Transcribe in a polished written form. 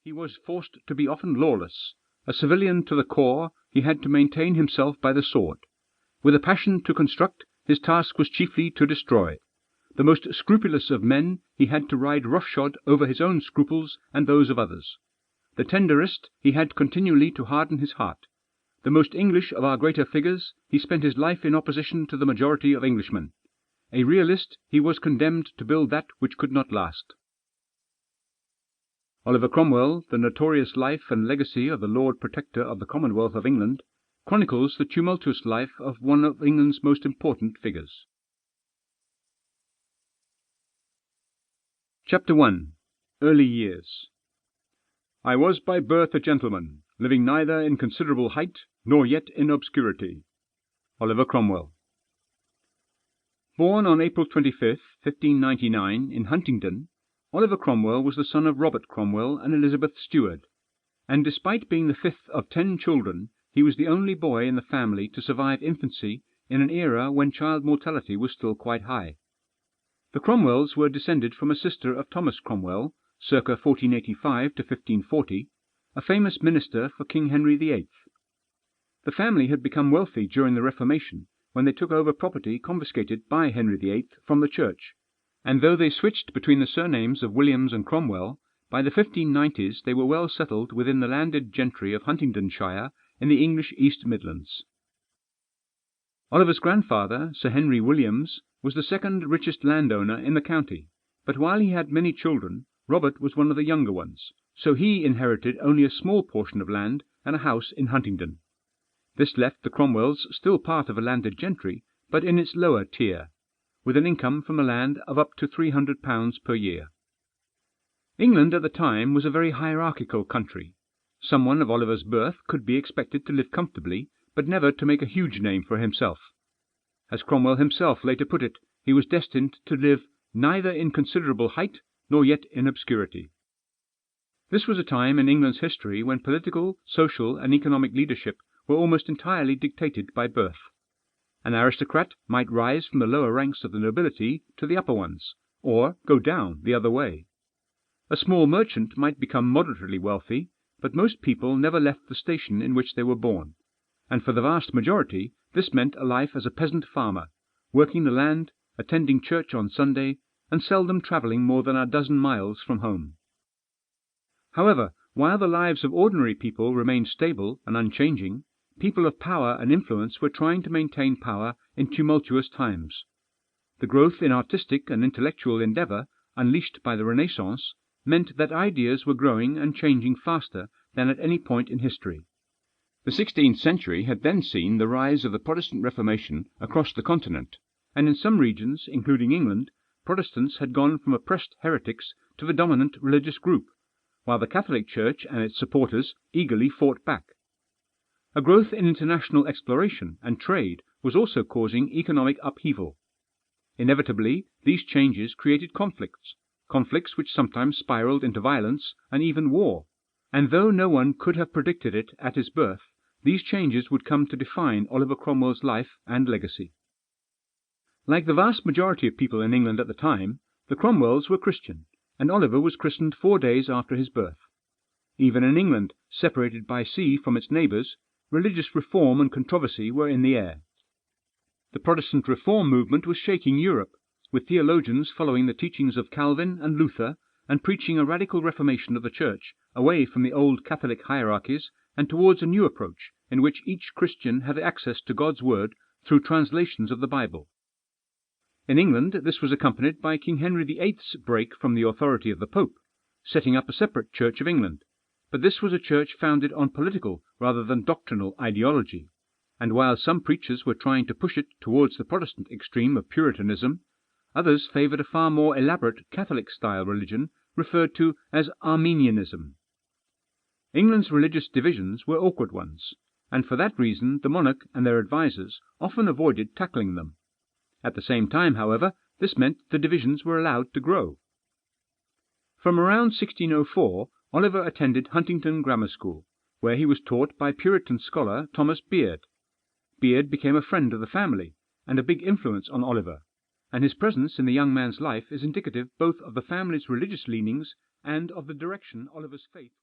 He was forced to be often lawless. A civilian to the core, he had to maintain himself by the sword. With a passion to construct, his task was chiefly to destroy. The most scrupulous of men, he had to ride roughshod over his own scruples and those of others. The tenderest, he had continually to harden his heart. The most English of our greater figures, he spent his life in opposition to the majority of Englishmen. A realist, he was condemned to build that which could not last. Oliver Cromwell, the notorious life and legacy of the Lord Protector of the Commonwealth of England, chronicles the tumultuous life of one of England's most important figures. Chapter 1. Early Years. I was by birth a gentleman, living neither in considerable height nor yet in obscurity. Oliver Cromwell. Born on April 25th, 1599, in Huntingdon, Oliver Cromwell was the son of Robert Cromwell and Elizabeth Stuart, and despite being the fifth of 10 children, he was the only boy in the family to survive infancy in an era when child mortality was still quite high. The Cromwells were descended from a sister of Thomas Cromwell, circa 1485 to 1540, a famous minister for King Henry VIII. The family had become wealthy during the Reformation, when they took over property confiscated by Henry VIII from the church, and though they switched between the surnames of Williams and Cromwell, by the 1590s they were well settled within the landed gentry of Huntingdonshire in the English East Midlands. Oliver's grandfather, Sir Henry Williams, was the second richest landowner in the county, but while he had many children, Robert was one of the younger ones, so he inherited only a small portion of land and a house in Huntingdon. This left the Cromwells still part of a landed gentry, but in its lower tier, with an income from the land of up to £300 per year. England at the time was a very hierarchical country. Someone of Oliver's birth could be expected to live comfortably, but never to make a huge name for himself. As Cromwell himself later put it, he was destined to live neither in considerable height nor yet in obscurity. This was a time in England's history when political, social, and economic leadership were almost entirely dictated by birth. An aristocrat might rise from the lower ranks of the nobility to the upper ones, or go down the other way. A small merchant might become moderately wealthy, but most people never left the station in which they were born, and for the vast majority this meant a life as a peasant farmer, working the land, attending church on Sunday, and seldom travelling more than a dozen miles from home. However, while the lives of ordinary people remained stable and unchanging, people of power and influence were trying to maintain power in tumultuous times. The growth in artistic and intellectual endeavour, unleashed by the Renaissance, meant that ideas were growing and changing faster than at any point in history. The 16th century had then seen the rise of the Protestant Reformation across the continent, and in some regions, including England, Protestants had gone from oppressed heretics to the dominant religious group, while the Catholic Church and its supporters eagerly fought back. A growth in international exploration and trade was also causing economic upheaval. Inevitably, these changes created conflicts which sometimes spiraled into violence and even war, and though no one could have predicted it at his birth, these changes would come to define Oliver Cromwell's life and legacy. Like the vast majority of people in England at the time, the Cromwells were Christian, and Oliver was christened 4 days after his birth. Even in England, separated by sea from its neighbours, religious reform and controversy were in the air. The Protestant reform movement was shaking Europe, with theologians following the teachings of Calvin and Luther and preaching a radical reformation of the Church away from the old Catholic hierarchies and towards a new approach in which each Christian had access to God's word through translations of the Bible. In England this was accompanied by King Henry VIII's break from the authority of the Pope, setting up a separate Church of England, but this was a church founded on political rather than doctrinal ideology, and while some preachers were trying to push it towards the Protestant extreme of Puritanism, others favoured a far more elaborate Catholic-style religion referred to as Arminianism. England's religious divisions were awkward ones, and for that reason the monarch and their advisers often avoided tackling them. At the same time, however, this meant the divisions were allowed to grow. From around 1604, Oliver attended Huntingdon Grammar School, where he was taught by Puritan scholar Thomas Beard. Beard became a friend of the family, and a big influence on Oliver, and his presence in the young man's life is indicative both of the family's religious leanings and of the direction Oliver's faith